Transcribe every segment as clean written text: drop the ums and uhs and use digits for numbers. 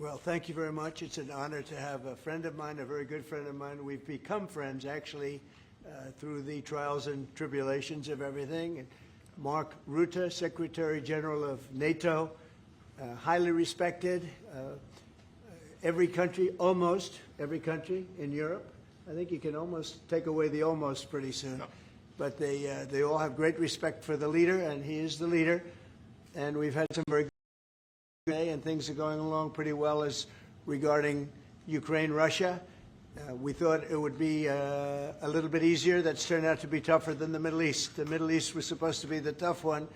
Well, thank you very much. It's an honor to have a friend of mine, a very good friend of mine. We've become friends, actually, through the trials and tribulations of everything. And Mark Rutte, Secretary General of NATO, highly respected. Every country, almost every country in Europe. I think you can almost take away the almost pretty soon. No. But they all have great respect for the leader, and he is the leader. And we've had some very good day, and things are going along pretty well as regarding Ukraine, Russia. We thought it would be a little bit easier. That's turned out to be tougher than the Middle East. The Middle East was supposed to be the tough one,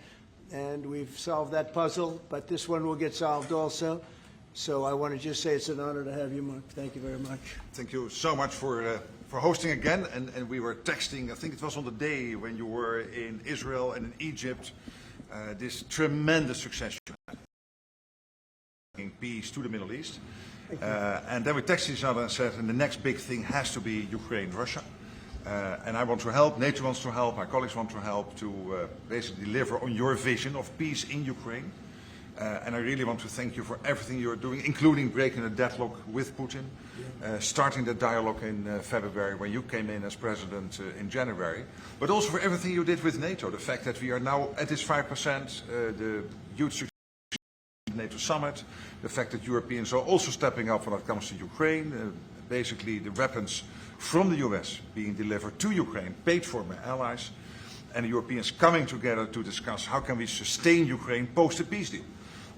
and we've solved that puzzle, but this one will get solved also. So I want to just say it's an honor to have you, Mark. Thank you very much. Thank you so much for hosting again. And we were texting, I think it was on the day when you were in Israel and in Egypt, this tremendous success you had bringing peace to the Middle East. And then we texted each other and said, and the next big thing has to be Ukraine, Russia. And I want to help, NATO wants to help, my colleagues want to help to basically deliver on your vision of peace in Ukraine. And I really want to thank you for everything you're doing, including breaking the deadlock with Putin, starting the dialogue in February when you came in as president in January, but also for everything you did with NATO, the fact that we are now at this 5%, the huge success of the NATO summit, the fact that Europeans are also stepping up when it comes to Ukraine, basically the weapons from the US being delivered to Ukraine, paid for by allies, and the Europeans coming together to discuss how can we sustain Ukraine post the peace deal.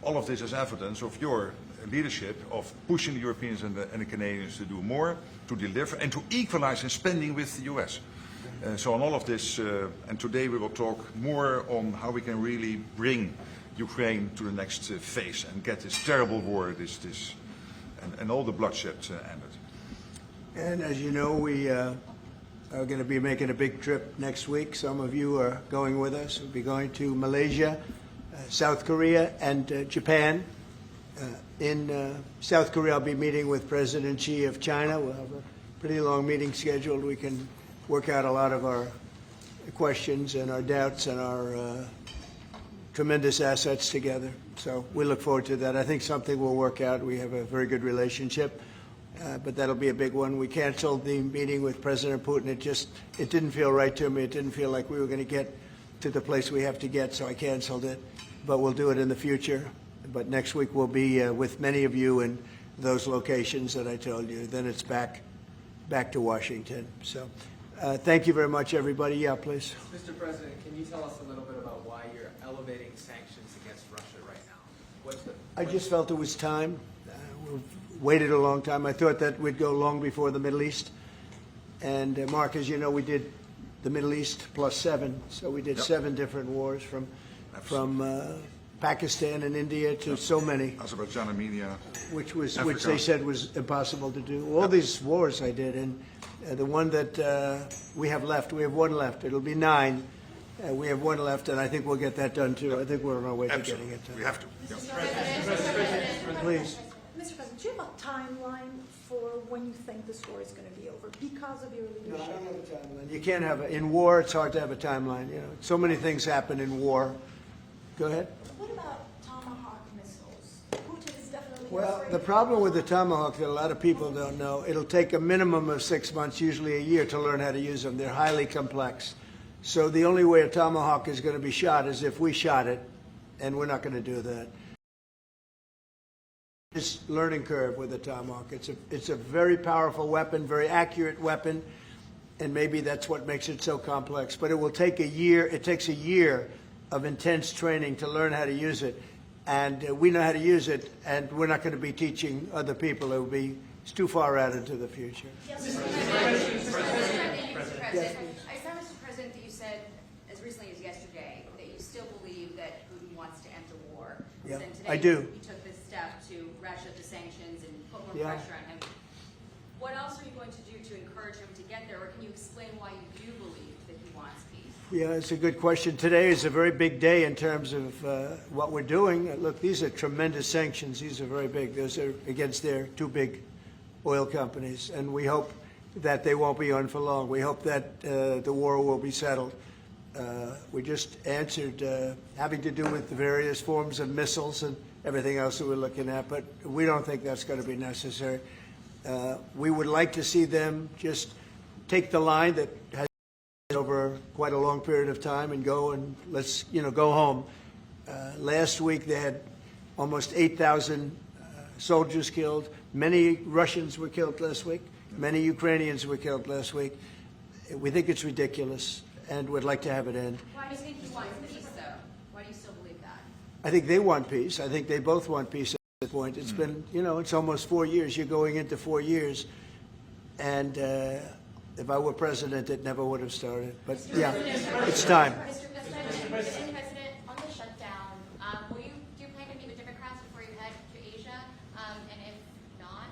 All of this is evidence of your leadership of pushing the Europeans and the Canadians to do more, to deliver, and to equalize in spending with the US. So on all of this, and today we will talk more on how we can really bring Ukraine to the next phase and get this terrible war, and all the bloodshed ended. And as you know, we are going to be making a big trip next week. Some of you are going with us. We'll be going to Malaysia, South Korea, and Japan. In South Korea, I'll be meeting with President Xi of China. We'll have a pretty long meeting scheduled. We can work out a lot of our questions and our doubts and our tremendous assets together. So we look forward to that. I think something will work out. We have a very good relationship, but that'll be a big one. We canceled the meeting with President Putin. It didn't feel right to me. It didn't feel like we were going to get to the place we have to get, so I canceled it. But we'll do it in the future. But next week we'll be with many of you in those locations that I told you. Then it's back to Washington. So thank you very much, everybody. Yeah, please. Mr. President, can you tell us a little bit about why you're elevating sanctions against Russia right now? I just felt it was time. We've waited a long time. I thought that we'd go long before the Middle East. And Mark, as you know, we did the Middle East plus 7. So we did 7 different wars from Pakistan and India to so many. Azerbaijan, Armenia, which they said was impossible to do. All these wars I did, and the one that we have left, we have one left. It'll be 9. We have one left, and I think we'll get that done too. I think we're on our way to getting it done. We have to. Mr. President, please. Mr. President, do you have a timeline for when you think this war is going to be over because of your leadership? No, I don't have a timeline. You can't have in war. It's hard to have a timeline. You know, so many things happen in war. Go ahead. What about Tomahawk missiles? Putin is definitely Well, the problem with the Tomahawk that a lot of people don't know, it'll take a minimum of 6 months, usually a year, to learn how to use them. They're highly complex. So the only way a Tomahawk is going to be shot is if we shot it, and we're not going to do that. This learning curve with the Tomahawk. It's a very powerful weapon, very accurate weapon, and maybe that's what makes it so complex. But it will take a year. It takes a year of intense training to learn how to use it. And we know how to use it, and we're not going to be teaching other people. It's too far out into the future. Yes, Mr. President. I saw, Mr. President, that you said as recently as yesterday that you still believe that Putin wants to end the war. Yeah, And today I do. You took this step to ratchet the sanctions and put more pressure on him. What else are you going to do to encourage him to get there, or can you explain why you do believe that he wants peace? Yeah, it's a good question. Today is a very big day in terms of what we're doing. Look, these are tremendous sanctions. These are very big. Those are against their 2 big oil companies, and we hope that they won't be on for long. We hope that the war will be settled. We just answered having to do with the various forms of missiles and everything else that we're looking at, but we don't think that's going to be necessary. We would like to see them just take the line that has been over quite a long period of time and go and let's, go home. Last week they had almost 8,000 soldiers killed. Many Russians were killed last week. Many Ukrainians were killed last week. We think it's ridiculous and would like to have it end. Why do you think he wants peace, though? Why do you still believe that? I think they want peace. I think they both want peace at this point. It's been, it's almost 4 years. You're going into 4 years. And if I were president, it never would have started. But yeah, it's time. Mr. President, on the shutdown, do you plan to meet with Democrats before you head to Asia? And if not,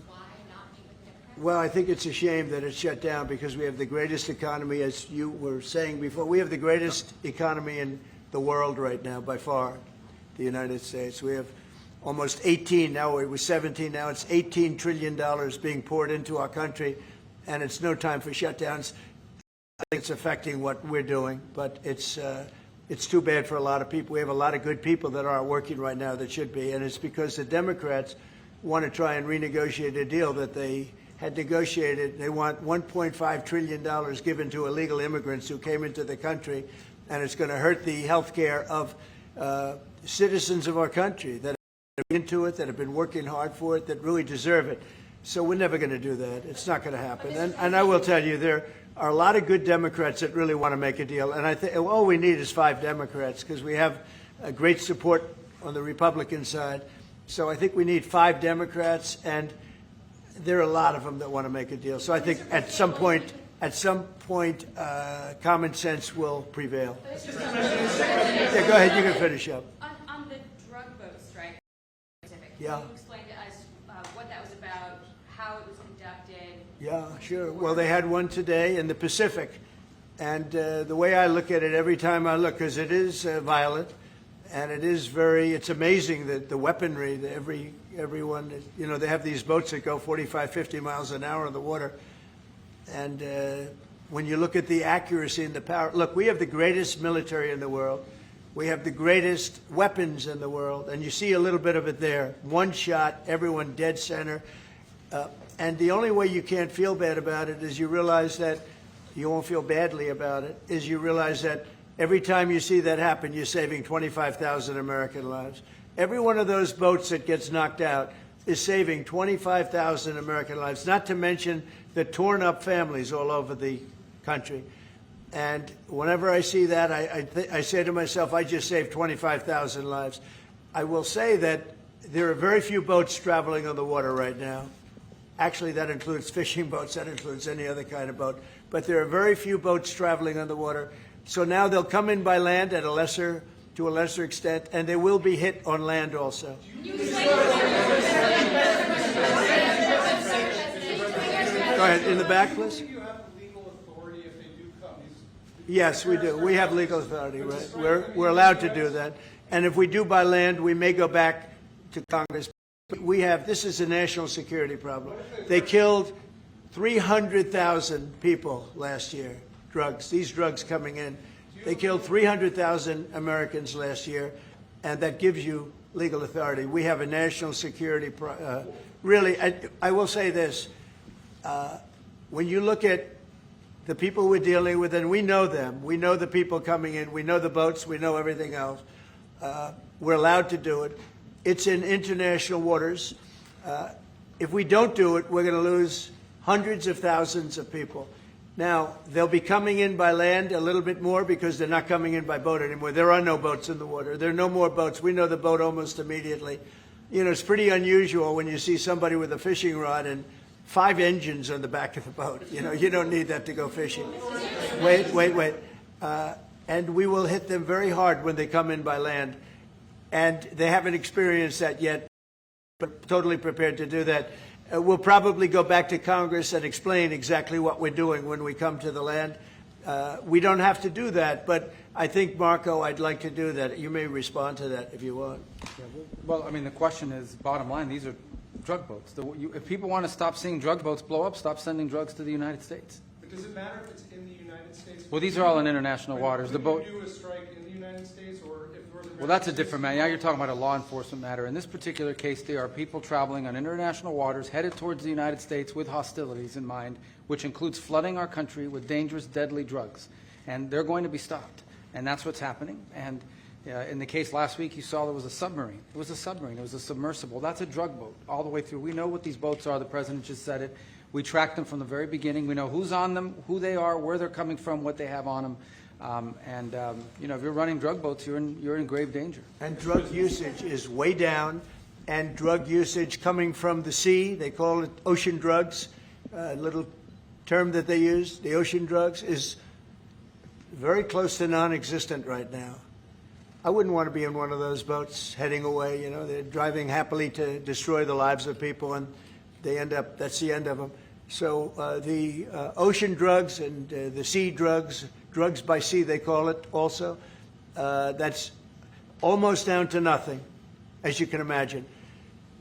why not meet with Democrats? Well, I think it's a shame that it's shut down because we have the greatest economy, as you were saying before. We have the greatest economy in the world right now, by far, the United States. We have almost 18, now it was 17, now it's $18 trillion being poured into our country, and it's no time for shutdowns. I think it's affecting what we're doing, but it's too bad for a lot of people. We have a lot of good people that aren't working right now that should be, and it's because the Democrats want to try and renegotiate a deal that they had negotiated. They want $1.5 trillion given to illegal immigrants who came into the country, and it's going to hurt the health care of citizens of our country that have been into it, that have been working hard for it, that really deserve it. So we're never going to do that. It's not going to happen. And I will tell you, there are a lot of good Democrats that really want to make a deal. And I think all we need is 5 Democrats because we have a great support on the Republican side. So I think we need 5 Democrats, and there are a lot of them that want to make a deal. So I think at some point, common sense will prevail. Yeah, go ahead. You can finish up. On the drug boat strike, specific, Yeah. can you explain to us what that was about, how it was conducted? Yeah, sure. Well, they had one today in the Pacific. And the way I look at it every time I look, because it is violent, and it's amazing that the weaponry, that everyone, they have these boats that go 45, 50 miles an hour in the water. And when you look at the accuracy and the power, look, we have the greatest military in the world. We have the greatest weapons in the world. And you see a little bit of it there. One shot, everyone dead center. And the only way you can't feel bad about it is you realize that you won't feel badly about it, is you realize that every time you see that happen, you're saving 25,000 American lives. Every one of those boats that gets knocked out is saving 25,000 American lives, not to mention the torn up families all over the country. And whenever I see that, I say to myself, I just saved 25,000 lives. I will say that there are very few boats traveling on the water right now. Actually, that includes fishing boats, that includes any other kind of boat. But there are very few boats traveling on the water. So now they'll come in by land to a lesser extent, and they will be hit on land also. Can you explain Go ahead, in the back, please. Do you have legal authority if they do come? Yes, we do. We have legal authority, right? We're allowed to do that. And if we do by land, we may go back to Congress. This is a national security problem. They killed 300,000 people last year, these drugs coming in. They killed 300,000 Americans last year, and that gives you legal authority. We have a national security, really, I will say this. When you look at the people we're dealing with, and we know them, we know the people coming in, we know the boats, we know everything else. We're allowed to do it. It's in international waters. If we don't do it, we're going to lose hundreds of thousands of people. Now, they'll be coming in by land a little bit more because they're not coming in by boat anymore. There are no boats in the water. There are no more boats. We know the boat almost immediately. It's pretty unusual when you see somebody with a fishing rod and 5 engines on the back of the boat. You don't need that to go fishing. Wait. And we will hit them very hard when they come in by land. And they haven't experienced that yet, but totally prepared to do that. We'll probably go back to Congress and explain exactly what we're doing when we come to the land. We don't have to do that, but I think, Marco, I'd like to do that. You may respond to that if you want. Yeah, well, I mean, the question is, bottom line, these are drug boats. If people want to stop seeing drug boats blow up, stop sending drugs to the United States. But does it matter if it's in the United States? Well, these are all in international waters. The boat. Would you do a strike in the United States, or if North America Well, that's a different matter. Now you're talking about a law enforcement matter. In this particular case, there are people traveling on international waters headed towards the United States with hostilities in mind, which includes flooding our country with dangerous, deadly drugs. And they're going to be stopped. And that's what's happening. And in the case last week, you saw there was a submarine. It was a submarine. It was a submersible. That's a drug boat all the way through. We know what these boats are. The President just said it. We tracked them from the very beginning. We know who's on them, who they are, where they're coming from, what they have on them. You know, if you're running drug boats, you're in grave danger. And drug usage is way down, and drug usage coming from the sea, they call it ocean drugs, a little term that they use, the ocean drugs, is very close to non-existent right now. I wouldn't want to be in one of those boats heading away, you know, they're driving happily to destroy the lives of people, and they end up, that's the end of them. So the ocean drugs and the sea drugs, drugs by sea they call it also, that's almost down to nothing, as you can imagine.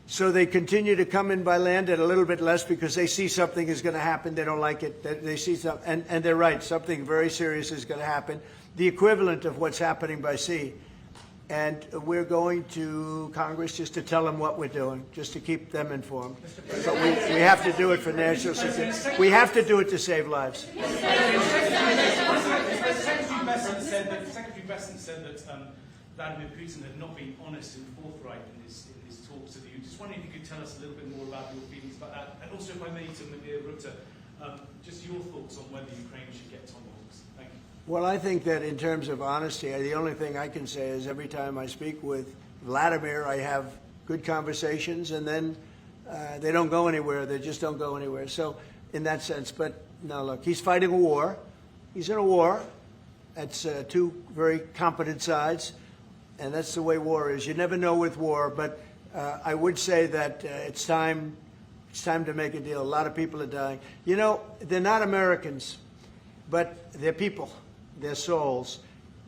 So they continue to come in by land at a little bit less because they see something is going to happen, they don't like it, they see something, and they're right, something very serious is going to happen, the equivalent of what's happening by sea. And we're going to Congress just to tell them what we're doing, just to keep them informed. But we have to do it for national security. We have to do it to save lives. Secretary Besant said that Vladimir Putin had not been honest and forthright in his talks with you. Just wondering if you could tell us a little bit more about your feelings about that. And also, if I may, to Maria Rutte, just your thoughts on whether Ukraine should get tomahawks. Thank you. Well, I think that in terms of honesty, the only thing I can say is every time I speak with Vladimir, I have good conversations, and then they don't go anywhere. They just don't go anywhere. So in that sense, but no, look, he's fighting a war. He's in a war. That's two very competent sides, and that's the way war is. You never know with war, but I would say that it's time to make a deal. A lot of people are dying. You know, they're not Americans, but they're people. They're souls,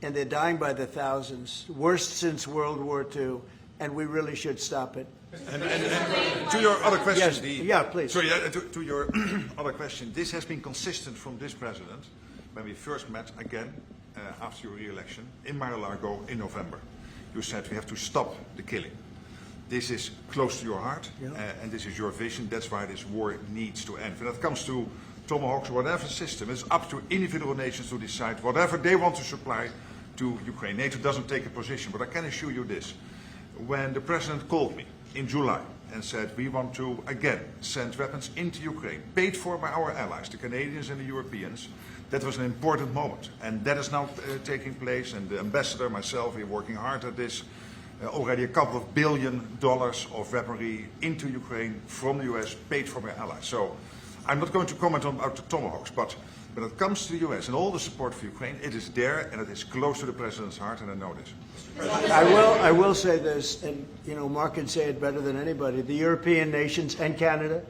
and they're dying by the thousands, worst since World War II, and we really should stop it. And to your other question, yes, please. Sorry, to your other question, this has been consistent from this president when we first met again after your re-election in Mar-a-Lago in November. You said we have to stop the killing. This is close to your heart, and this is your vision. That's why this war needs to end. When it comes to tomahawks or whatever system, it's up to individual nations to decide whatever they want to supply to Ukraine. NATO doesn't take a position, but I can assure you this. When the president called me in July and said we want to again send weapons into Ukraine, paid for by our allies, the Canadians and the Europeans, that was an important moment. And that is now taking place, and the ambassador, myself, we're working hard at this. Already a couple of $1 billion of weaponry into Ukraine from the US, paid for by allies. So I'm not going to comment on about the tomahawks, but when it comes to the US and all the support for Ukraine, it is there and it is close to the president's heart, and I know this. I will say this, and you know, Mark can say it better than anybody. The European nations and Canada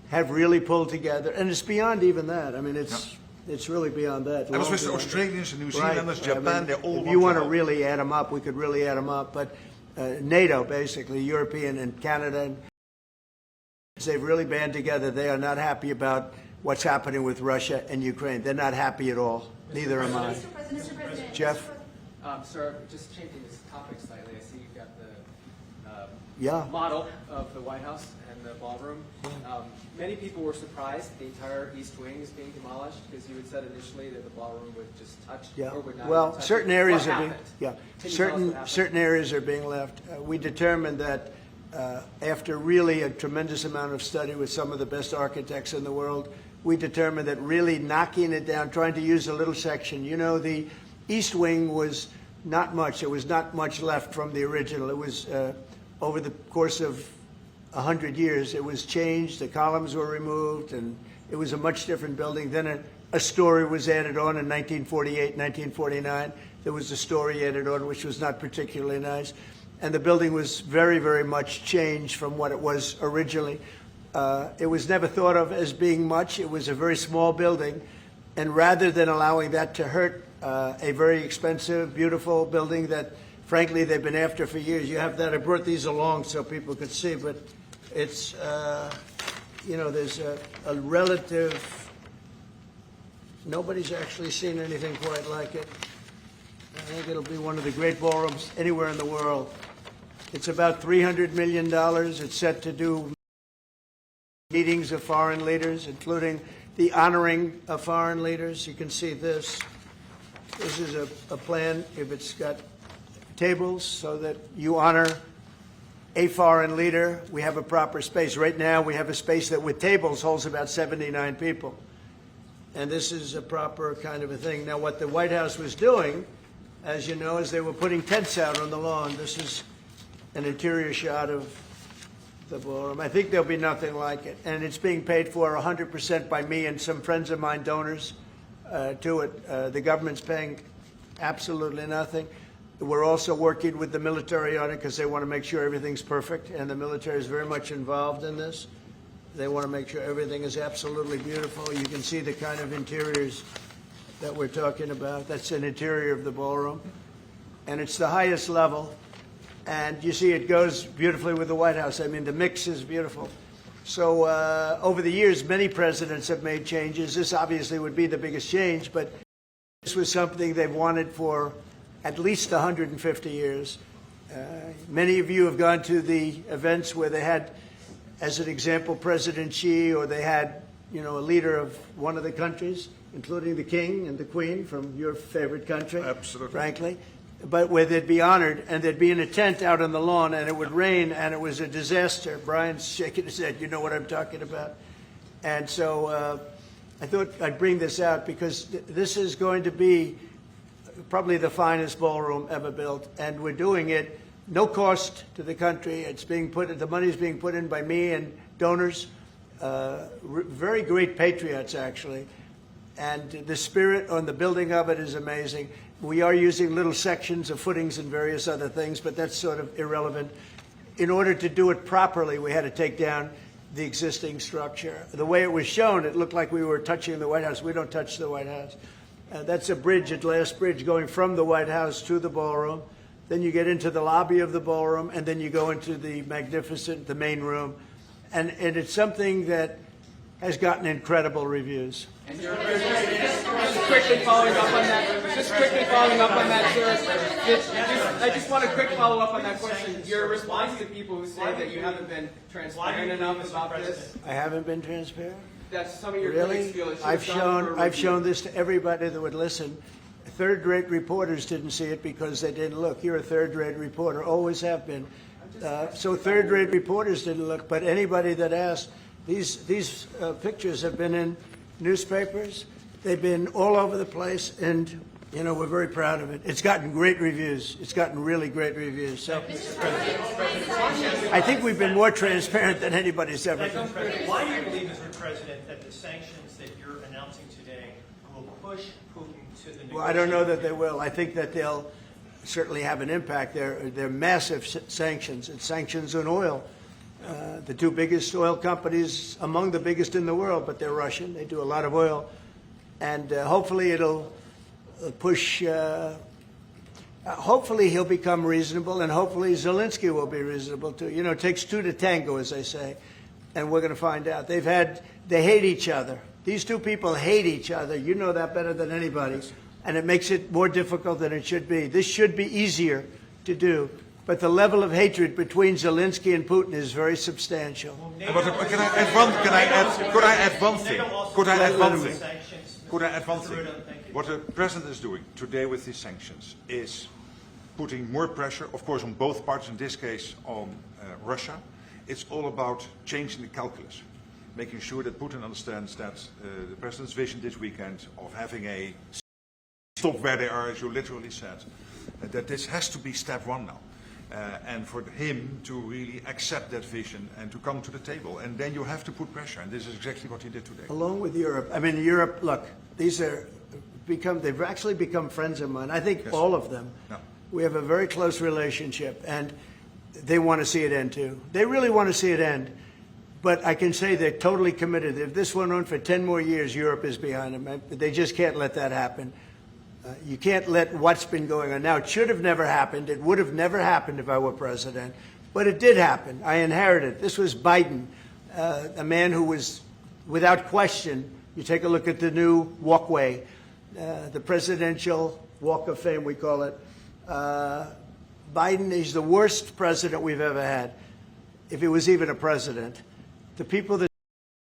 have really pulled together, and it's beyond even that. I mean, it's really beyond that. I was with the Australians and New Zealanders, Japan, they all. If you want to really add them up, we could really add them up. But NATO, basically, European and Canada, they've really band together. They are not happy about what's happening with Russia and Ukraine. They're not happy at all. Neither am I. Mr. President. Jeff? Sir, just changing this topic slightly, I see you've got the model of the White House and the ballroom. Many people were surprised the entire East Wing is being demolished because you had said initially that the ballroom would just touch or would not. Well, certain areas are being certain areas are being left. We determined that after really a tremendous amount of study with some of the best architects in the world, we determined that really knocking it down, trying to use a little section. You know, the East Wing was not much. There was not much left from the original. It was over the course of 100 years, it was changed. The columns were removed, and it was a much different building. Then a story was added on in 1948, 1949. There was a story added on, which was not particularly nice. And the building was very, very much changed from what it was originally. It was never thought of as being much. It was a very small building. And rather than allowing that to hurt a very expensive, beautiful building that, frankly, they've been after for years. You have that. I brought these along so people could see, but it's, you know, there's a relative, nobody's actually seen anything quite like it. think it'll be one of the great ballrooms anywhere in the world. It's about $300 million. It's set to do meetings of foreign leaders, including the honoring of foreign leaders. You can see this. This is a plan. If it's got tables so that you honor a foreign leader, we have a proper space. Right now, we have a space that with tables holds about 79 people. And this is a proper kind of a thing. Now, what the White House was doing, as you know, is they were putting tents out on the lawn. This is an interior shot of the ballroom. I think there'll be nothing like it. And it's being paid for 100% by me and some friends of mine, donors to it. The government's paying absolutely nothing. We're also working with the military on it because they want to make sure everything's perfect, and the military is very much involved in this. They want to make sure everything is absolutely beautiful. You can see the kind of interiors that we're talking about. That's an interior of the ballroom, and it's the highest level. And you see it goes beautifully with the White House. I mean, the mix is beautiful. So over the years, many presidents have made changes. This obviously would be the biggest change, but this was something they've wanted for at least 150 years. Many of you have gone to the events where they had, as an example, President Xi, or they had, you know, a leader of one of the countries, including the king and the queen from your favorite country. Absolutely. Frankly. But where they'd be honored, and they'd be in a tent out on the lawn, and it would rain, and it was a disaster. Brian's shaking his head. You know what I'm talking about. And so I thought I'd bring this out because this is going to be probably the finest ballroom ever built, and we're doing it no cost to the country. It's being put, the money is being put in by me and donors, very great patriots actually, and the spirit on the building of it is amazing. We are using little sections of footings and various other things, but that's sort of irrelevant. In order to do it properly, we had to take down the existing structure. The way it was shown, it looked like we were touching the White House. We don't touch the White House. That's a bridge, a glass bridge, going from the White House to the ballroom. Then you get into the lobby of the ballroom, and then you go into the magnificent, the main room. And it's something that has gotten incredible reviews. And just quickly following up on that, sir. I just want a quick follow up on that question. Your response to people who say that you haven't been transparent enough about this. I haven't been transparent? That's some of your Really? critics feel it should I've have gone for a review. shown this to everybody that would listen. Third-rate reporters didn't see it because they didn't look. You're a third-rate reporter, always have been. So third-rate reporters didn't look, but anybody that asked, these pictures have been in newspapers. They've been all over the place, and you know we're very proud of it. It's gotten great reviews. It's gotten really great reviews. So I think we've been more transparent than anybody's ever been. Why do you believe, Mr. President, that the sanctions that you're announcing today will push Putin to the negotiating Well, I don't know that they will. I think that they'll certainly have an impact. They're massive sanctions. It's sanctions on oil. The two biggest oil companies, among the biggest in the world, but they're Russian. They do a lot of oil. And hopefully it'll push, hopefully he'll become reasonable, and hopefully Zelensky will be reasonable too. You know, it takes two to tango, as they say, and we're going to find out. They hate each other. These two people hate each other. You know that better than anybody. And it makes it more difficult than it should be. This should be easier to do. But the level of hatred between Zelensky and Putin is very substantial. Could I add one thing? What the president is doing today with these sanctions is putting more pressure, of course, on both parties, in this case on Russia. It's all about changing the calculus, making sure that Putin understands that the president's vision this weekend of having a stop where they are, as you literally said, that this has to be step one now. And for him to really accept that vision and to come to the table. And then you have to put pressure, and this is exactly what he did today. Along with Europe. I mean, Europe, look, they've actually become friends of mine. I think Yes. all of them. No. We have a very close relationship, and they want to see it end too. They really want to see it end. But I can say they're totally committed. If this went on for 10 more years, Europe is behind them. They just can't let that happen. You can't let what's been going on. Now, it should have never happened. It would have never happened if I were president. But it did happen. I inherited. This was Biden, a man who was, without question, you take a look at the new walkway, the presidential Walk of Fame, we call it. Biden is the worst president we've ever had, if he was even a president. The people that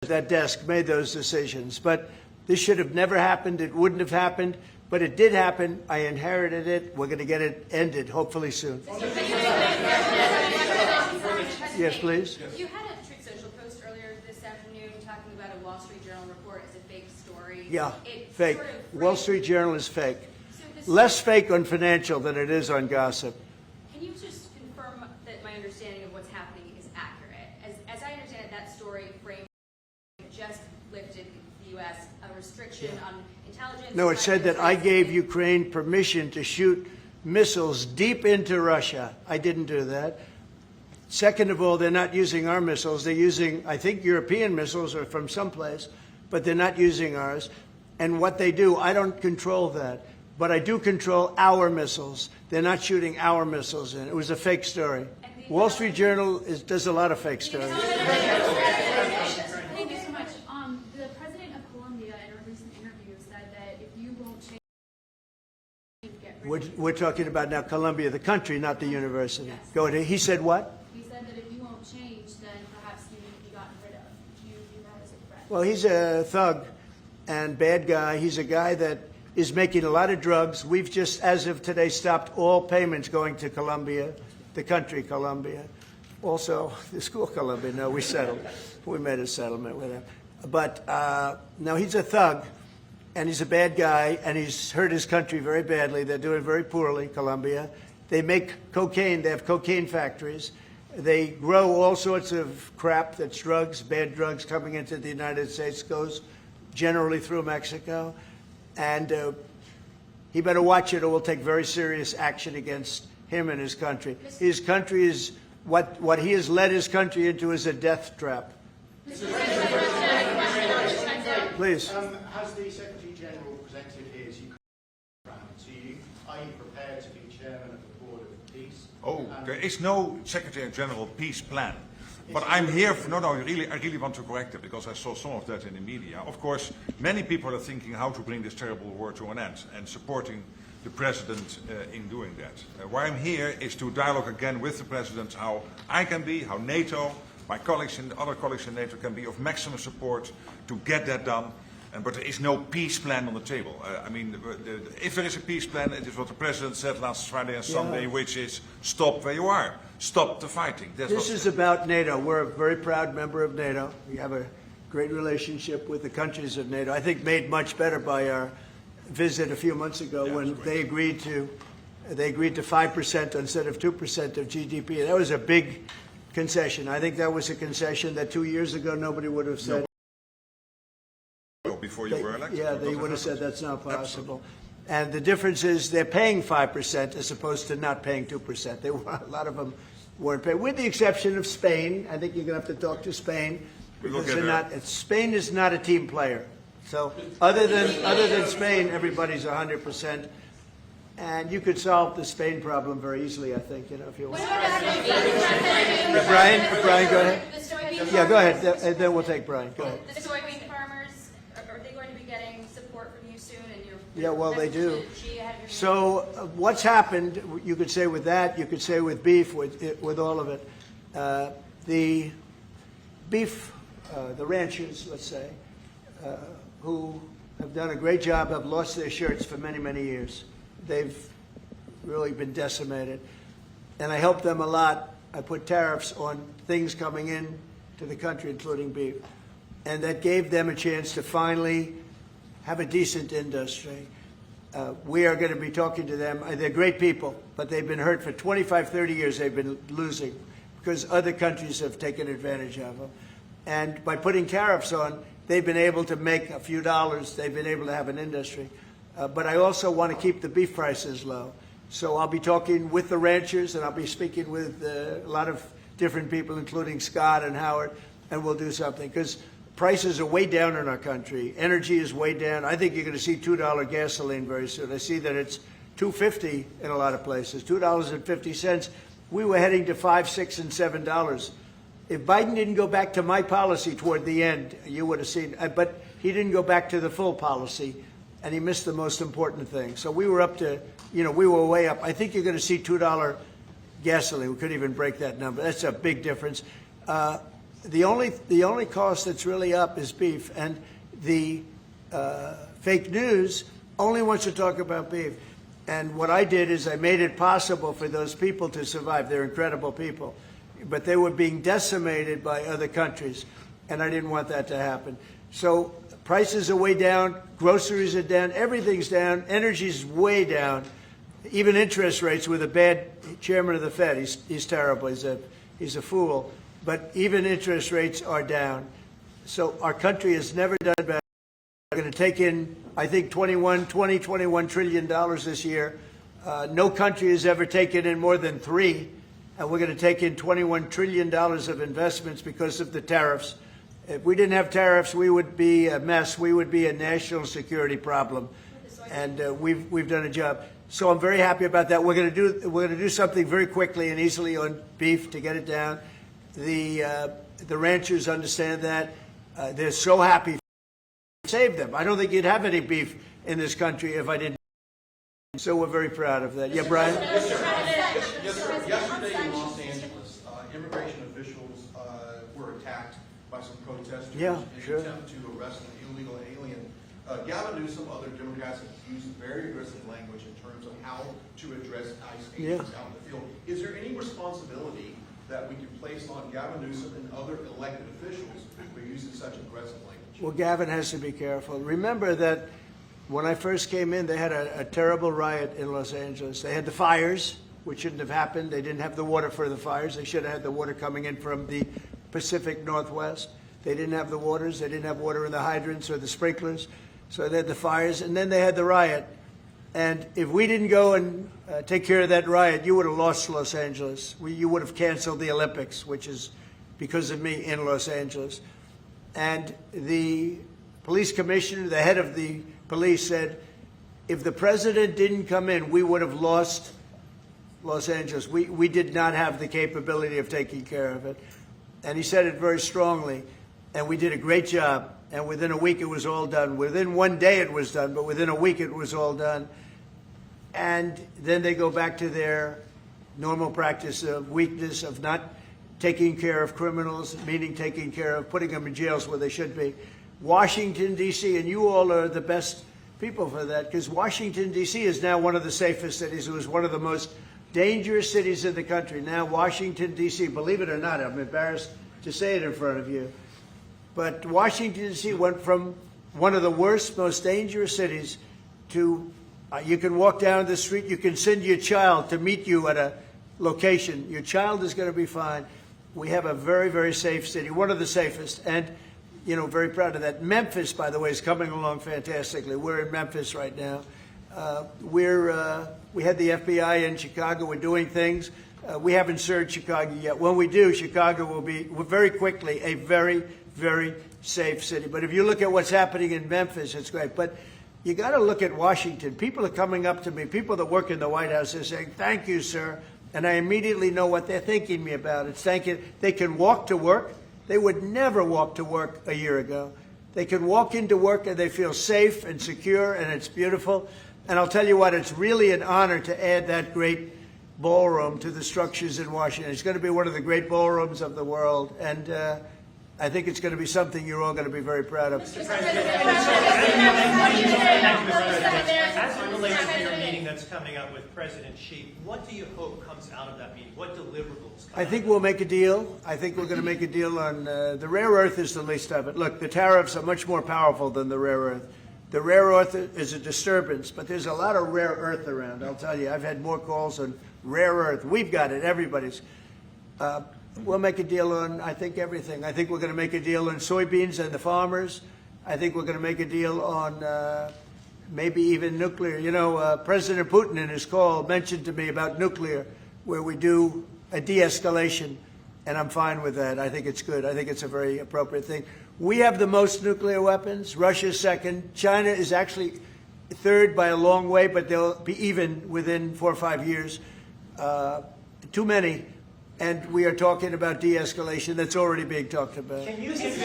at that desk made those decisions. But this should have never happened. It wouldn't have happened. But it did happen. I inherited it. We're going to get it ended, hopefully soon. Yes, please. You had a Truth Social post earlier this afternoon talking about a Wall Street Journal report as a fake story. Yeah, It fake. sort of Wall Street Journal is fake. So this- Less fake on financial than it is on gossip. Can you just confirm that my understanding of what's happening is accurate? As I understand it, that story framed just lifted the U.S. a restriction on intelligence. No, it said that I gave Ukraine permission to shoot missiles deep into Russia. I didn't do that. Second of all, they're not using our missiles. They're using, I think, European missiles or from someplace, but they're not using ours. And what they do, I don't control that. But I do control our missiles. They're not shooting our missiles in. It was a fake story. Wall Street Journal does a lot of fake stories. Thank you so much. The president of Colombia in a recent interview said that if you won't change, get rid of We're talking about now Columbia, the country, not the university. Yes. Go ahead. He said what? He said that if you won't change, then perhaps you need to be gotten rid of. Do you view that as a threat? Well, he's a thug and bad guy. He's a guy that is making a lot of drugs. We've just, as of today, stopped all payments going to Colombia, the country Colombia. Also, the school Colombia. No, we settled. We made a settlement with him. But no, he's a thug, and he's a bad guy, and he's hurt his country very badly. They're doing very poorly, Colombia. They make cocaine. They have cocaine factories. They grow all sorts of crap that's drugs, bad drugs coming into the United States, goes generally through Mexico. And he better watch it or we'll take very serious action against him and his country. His country is, what he has led his country into is a death trap. Please. Has the Secretary General presented his Ukraine plan to you? Are you prepared to be chairman of the Board of Peace? Oh, there is no Secretary General peace plan. But I'm here for, I really want to correct it because I saw some of that in the media. Of course, many people are thinking how to bring this terrible war to an end and supporting the President in doing that. Why I'm here is to dialogue again with the President how I can be, how NATO, my colleagues and other colleagues in NATO can be of maximum support to get that done. But there is no peace plan on the table. If there is a peace plan, it is what the President said last Friday and Sunday, which is stop where you are. Stop the fighting. This is about NATO. We're a very proud member of NATO. We have a great relationship with the countries of NATO. I think made much better by our visit a few months ago when they agreed to 5% instead of 2% of GDP. That was a big concession. I think that was a concession that 2 years ago nobody would have said. Before you were elected? Yeah, they would have said that's not possible. And the difference is they're paying 5% as opposed to not paying 2%. A lot of them weren't paying, with the exception of Spain. I think you're going to have to talk to Spain because they're not. Spain is not a team player. So other than Spain, everybody's 100%. And you could solve the Spain problem very easily, I think, if you want. Brian, go ahead. Yeah, go ahead. And then we'll take Brian. Go ahead. The soybean farmers, are they going to be getting support from you soon? And yeah, well, they do. So what's happened, you could say with that, you could say with beef, with all of it. The beef, the ranchers, let's say, who have done a great job, have lost their shirts for many, many years. They've really been decimated. And I helped them a lot. I put tariffs on things coming in to the country, including beef. And that gave them a chance to finally have a decent industry. We are going to be talking to them. They're great people, but they've been hurt for 25, 30 years. They've been losing because other countries have taken advantage of them. And by putting tariffs on, they've been able to make a few dollars. They've been able to have an industry. But I also want to keep the beef prices low. So I'll be talking with the ranchers, and I'll be speaking with a lot of different people, including Scott and Howard, and we'll do something. Because prices are way down in our country. Energy is way down. I think you're going to see $2 gasoline very soon. I see that it's $2.50 in a lot of places, $2.50. We were heading to $5, $6, and $7. If Biden didn't go back to my policy toward the end, you would have seen, but he didn't go back to the full policy. and he missed the most important thing. So we were up to, we were way up. I think you're going to see $2 gasoline. We couldn't even break that number. That's a big difference. The only cost that's really up is beef, and the fake news only wants to talk about beef. And what I did is I made it possible for those people to survive. They're incredible people, but they were being decimated by other countries, and I didn't want that to happen. So prices are way down, groceries are down, everything's down, energy's way down, even interest rates with a bad chairman of the Fed. He's terrible. He's a fool. But even interest rates are down. So our country has never done better. We're going to take in, I think, $21 trillion this year. No country has ever taken in more than 3, and we're going to take in $21 trillion of investments because of the tariffs. If we didn't have tariffs, we would be a mess. We would be a national security problem, and we've done a job. So I'm very happy about that. We're going to do something very quickly and easily on beef to get it down. The ranchers understand that. They're so happy to save them. I don't think you'd have any beef in this country if I didn't. So we're very proud of that. Yeah, Brian? Yes, sir. Yesterday in Los Angeles, immigration officials were attacked by some protesters in an attempt to arrest an illegal alien. Gavin Newsom, other Democrats have used very aggressive language in terms of how to address ICE agents out in the field. Is there any responsibility that we can place on Gavin Newsom and other elected officials for using such aggressive language? Well, Gavin has to be careful. Remember that when I first came in, they had a terrible riot in Los Angeles. They had the fires, which shouldn't have happened. They didn't have the water for the fires. They should have had the water coming in from the Pacific Northwest. They didn't have the waters. They didn't have water in the hydrants or the sprinklers. So they had the fires, and then they had the riot. And if we didn't go and take care of that riot, you would have lost Los Angeles. You would have canceled the Olympics, which is because of me in Los Angeles. And the police commissioner, the head of the police, said, if the president didn't come in, we would have lost Los Angeles. We did not have the capability of taking care of it. And he said it very strongly. And we did a great job. And within a week, it was all done. Within one day, it was done. But within a week, it was all done. And then they go back to their normal practice of weakness, of not taking care of criminals, meaning taking care of putting them in jails where they should be. Washington, D.C., and you all are the best people for that, because Washington, D.C. is now one of the safest cities. It was one of the most dangerous cities in the country. Now Washington, D.C., believe it or not, I'm embarrassed to say it in front of you, but Washington, D.C. went from one of the worst, most dangerous cities to you can walk down the street, you can send your child to meet you at a location. Your child is going to be fine. We have a very, very safe city, one of the safest, and, very proud of that. Memphis, by the way, is coming along fantastically. We're in Memphis right now. We had the FBI in Chicago. We're doing things. We haven't served Chicago yet. When we do, Chicago will be very quickly a very, very safe city. But if you look at what's happening in Memphis, it's great. But you got to look at Washington. People are coming up to me, people that work in the White House, they're saying, thank you, sir. And I immediately know what they're thanking me about. It's thanking, they can walk to work. They would never walk to work a year ago. They can walk into work and they feel safe and secure, and it's beautiful. And I'll tell you what, it's really an honor to add that great ballroom to the structures in Washington. It's going to be one of the great ballrooms of the world. And I think it's going to be something you're all going to be very proud of. Mr. President, as it relates to your meeting that's coming up with President Xi, what do you hope comes out of that meeting? What deliverables? I think we'll make a deal. I think we're going to make a deal on the rare earth is the least of it. Look, the tariffs are much more powerful than the rare earth. The rare earth is a disturbance, but there's a lot of rare earth around. I'll tell you, I've had more calls on rare earth. We've got it. Everybody's. We'll make a deal on, I think, everything. I think we're going to make a deal on soybeans and the farmers. I think we're going to make a deal on maybe even nuclear. President Putin in his call mentioned to me about nuclear, where we do a de-escalation, and I'm fine with that. I think it's good. I think it's a very appropriate thing. We have the most nuclear weapons. Russia's second. China is actually third by a long way, but they'll be even within 4 or 5 years. Too many. and we are talking about de-escalation that's already being talked about. Can you convince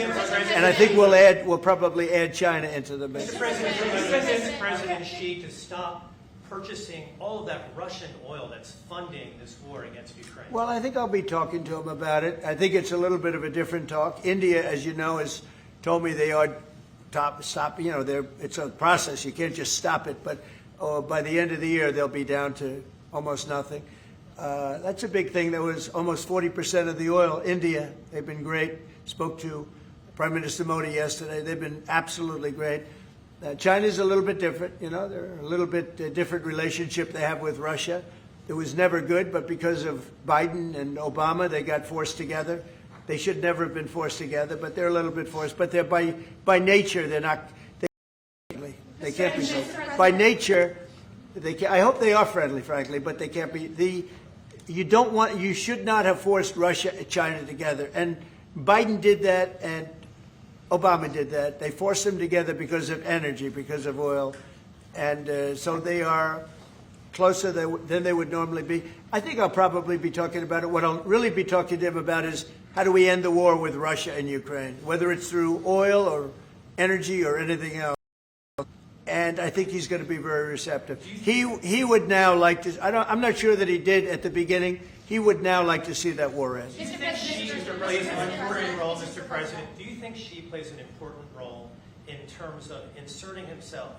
And I think we'll probably add China into the mix. Mr. President, can you convince President Xi to stop purchasing all of that Russian oil that's funding this war against Ukraine? Well, I think I'll be talking to him about it. I think it's a little bit of a different talk. India, as you know, has told me they are stop. You know, it's a process. You can't just stop it. But by the end of the year, they'll be down to almost nothing. That's a big thing. There was almost 40% of the oil. India, they've been great. Spoke to Prime Minister Modi yesterday. They've been absolutely great. China's a little bit different. You know, they're a little bit different relationship they have with Russia. It was never good, but because of Biden and Obama, they got forced together. They should never have been forced together, but they're a little bit forced. But they're by nature, they're not. They can't be so. By nature, they can, I hope they are friendly, frankly, but they can't be. You should not have forced Russia and China together. And Biden did that, and Obama did that. They forced them together because of energy, because of oil. And so they are closer than they would normally be. I think I'll probably be talking about it. What I'll really be talking to him about is how do we end the war with Russia and Ukraine, whether it's through oil or energy or anything else. And I think he's going to be very receptive. He would now like to. I'm not sure that he did at the beginning. He would now like to see that war end. Do you think Xi plays an important role, Mr. President? Do you think Xi plays an important role in terms of inserting himself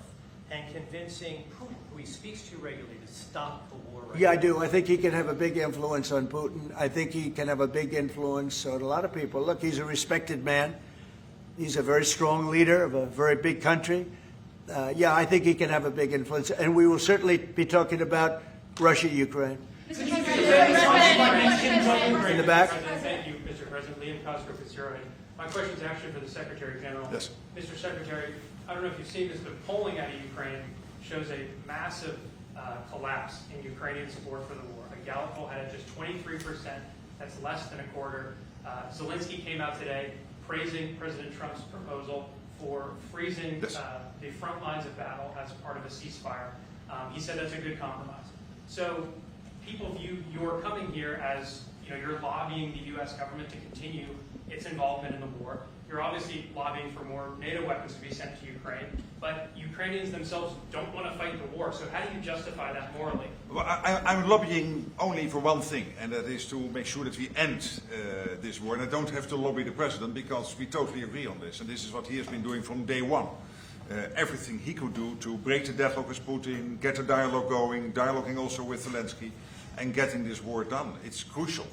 and convincing Putin, who he speaks to regularly, to stop the war? Yeah, I do. I think he can have a big influence on Putin. I think he can have a big influence on a lot of people. Look, he's a respected man. He's a very strong leader of a very big country. Yeah, I think he can have a big influence. And we will certainly be talking about Russia, Ukraine. In the back. Thank you, Mr. President. Liam Cosgrove is here. My question is actually for the Secretary General. Yes. Mr. Secretary, I don't know if you've seen this, but polling out of Ukraine shows a massive collapse in Ukrainian support for the war. A Gallup poll had it just 23%. That's less than a quarter. Zelensky came out today praising President Trump's proposal for freezing the front lines of battle as part of a ceasefire. He said that's a good compromise. So people view your coming here as, you know, you're lobbying the U.S. government to continue its involvement in the war. You're obviously lobbying for more NATO weapons to be sent to Ukraine, but Ukrainians themselves don't want to fight the war. So how do you justify that morally? Well, I'm lobbying only for one thing, and that is to make sure that we end this war. And I don't have to lobby the president because we totally agree on this. And this is what he has been doing from day one. Everything he could do to break the deadlock with Putin, get the dialogue going, dialoguing also with Zelensky, and getting this war done. It's crucial.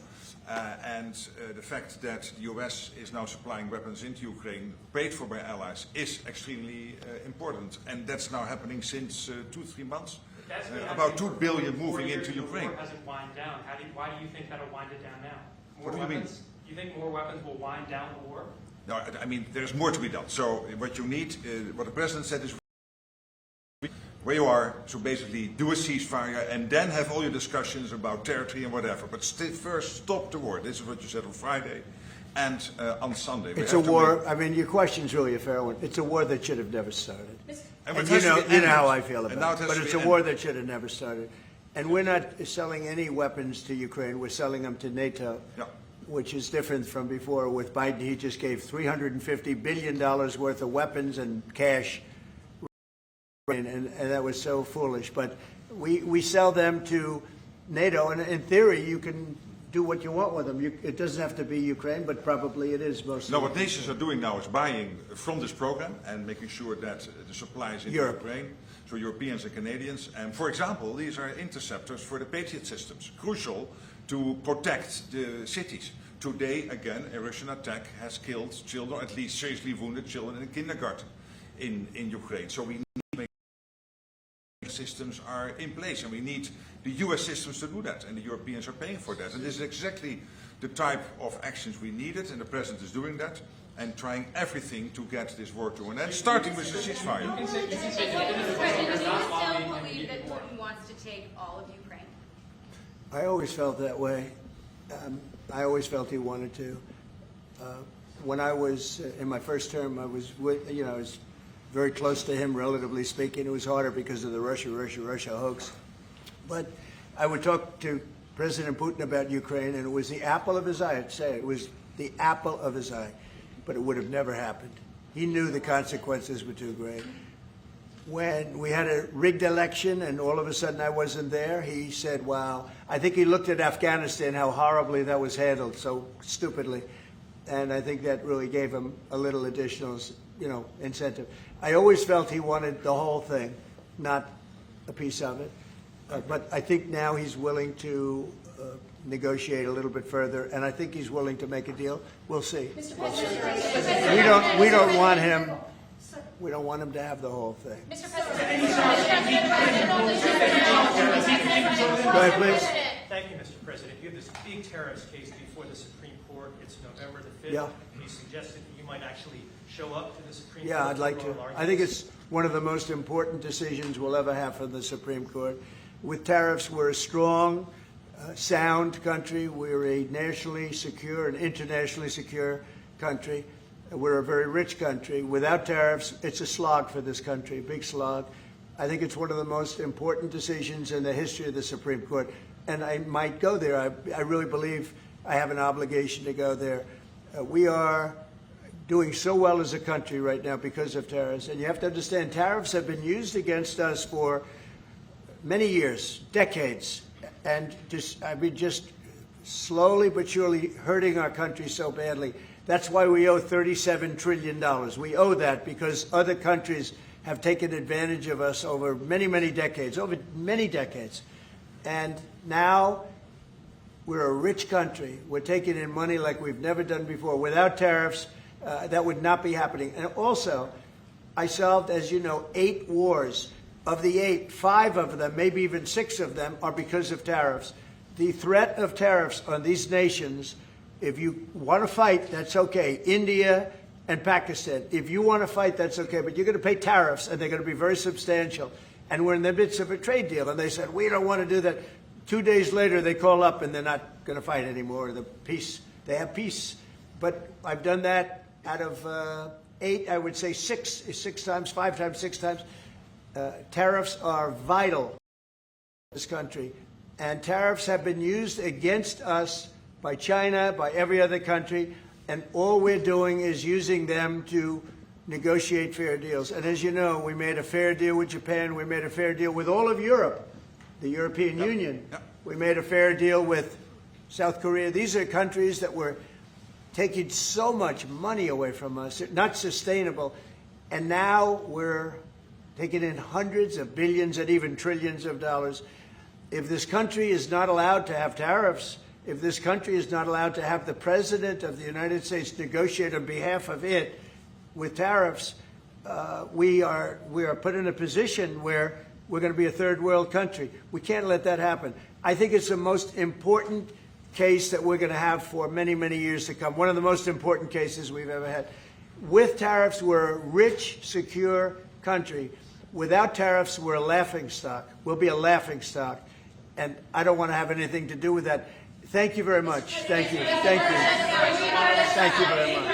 The fact that the US is now supplying weapons into Ukraine, paid for by allies, is extremely important. And that's now happening since 2-3 months. About 2 billion moving into Ukraine. The war hasn't wind down. Why do you think that'll wind it down now? More What do you mean? weapons? You think more weapons will wind down the war? No, I mean, there's more to be done. So what you need, what the president said is where you are, so basically do a ceasefire and then have all your discussions about territory and whatever. But first stop the war. This is what you said on Friday and on Sunday. It's a war. I mean, your question's really a fair one. It's a war that should have never started. And you know how I feel about it. But it's a war ended. that should have never started. And we're not selling any weapons to Ukraine. We're selling them to NATO. Yeah. Which is different from before. With Biden, he just gave $350 billion worth of weapons and cash, and that was so foolish. But we sell them to NATO, and in theory, you can do what you want with them. It doesn't have to be Ukraine, but probably it is mostly. No, what nations are doing now is buying from this program and making sure that the supply is in Ukraine, so Europeans and Canadians. And for example, these are interceptors for the Patriot systems, crucial to protect the cities. Today, again, a Russian attack has killed children, at least seriously wounded children in a kindergarten in Ukraine. So we need to make sure systems are in place, and we need the US systems to do that, and the Europeans are paying for that. And this is exactly the type of actions we needed, and the President is doing that, and trying everything to get this war to an end, starting with the ceasefire. Do you still believe that Putin wants to take all of Ukraine? I always felt that way. I always felt he wanted to. When I was in my first term, I was I was very close to him, relatively speaking. It was harder because of the Russia hoax. But I would talk to President Putin about Ukraine, and it was the apple of his eye. I'd say it was the apple of his eye, but it would have never happened. He knew the consequences were too great. When we had a rigged election and all of a sudden I wasn't there, he said, wow. I think he looked at Afghanistan, how horribly that was handled, so stupidly. And I think that really gave him a little additional, incentive. I always felt he wanted the whole thing, not a piece of it. But I think now he's willing to negotiate a little bit further, and I think he's willing to make a deal. We'll see. Mr. President, We don't want him. We don't want him to have the whole thing. Mr. President. Go ahead, please. Thank you, Mr. President. You have this big tariffs case before the Supreme Court. It's November the 5th. Yeah. You suggested that you might actually show up to the Supreme Court. Yeah, I'd like for to. oral I think arguments. it's one of the most important decisions we'll ever have from the Supreme Court. With tariffs, we're a strong, sound country. We're a nationally secure and internationally secure country. We're a very rich country. Without tariffs, it's a slog for this country, a big slog. I think it's one of the most important decisions in the history of the Supreme Court. And I might go there. I really believe I have an obligation to go there. We are doing so well as a country right now because of tariffs. And you have to understand, tariffs have been used against us for many years, decades, and just slowly but surely hurting our country so badly. That's why we owe $37 trillion. We owe that because other countries have taken advantage of us over many, many decades, And now we're a rich country. We're taking in money like we've never done before. Without tariffs, that would not be happening. And also, I solved, as you know, 8 wars. Of the 8, 5 of them, maybe even 6 of them, are because of tariffs. The threat of tariffs on these nations, if you want to fight, that's okay. India and Pakistan. If you want to fight, that's okay. But you're going to pay tariffs, and they're going to be very substantial. And we're in the midst of a trade deal. And they said, we don't want to do that. 2 days later, they call up, and they're not going to fight anymore. They have peace. But I've done that out of 8, I would say 6 times, 5 times, 6 times. Tariffs are vital in this country. And tariffs have been used against us by China, by every other country, and all we're doing is using them to negotiate fair deals. And as you know, we made a fair deal with Japan. We made a fair deal with all of Europe, the European Union. We made a fair deal with South Korea. These are countries that were taking so much money away from us, not sustainable. And now we're taking in hundreds of billions and even trillions of dollars. If this country is not allowed to have tariffs, if this country is not allowed to have the President of the United States negotiate on behalf of it with tariffs, we are put in a position where we're going to be a third world country. We can't let that happen. I think it's the most important case that we're going to have for many, many years to come. One of the most important cases we've ever had. With tariffs, we're a rich, secure country. Without tariffs, we're a laughingstock. We'll be a laughingstock. And I don't want to have anything to do with that. Thank you very much. Thank you. Thank you. Thank you very much.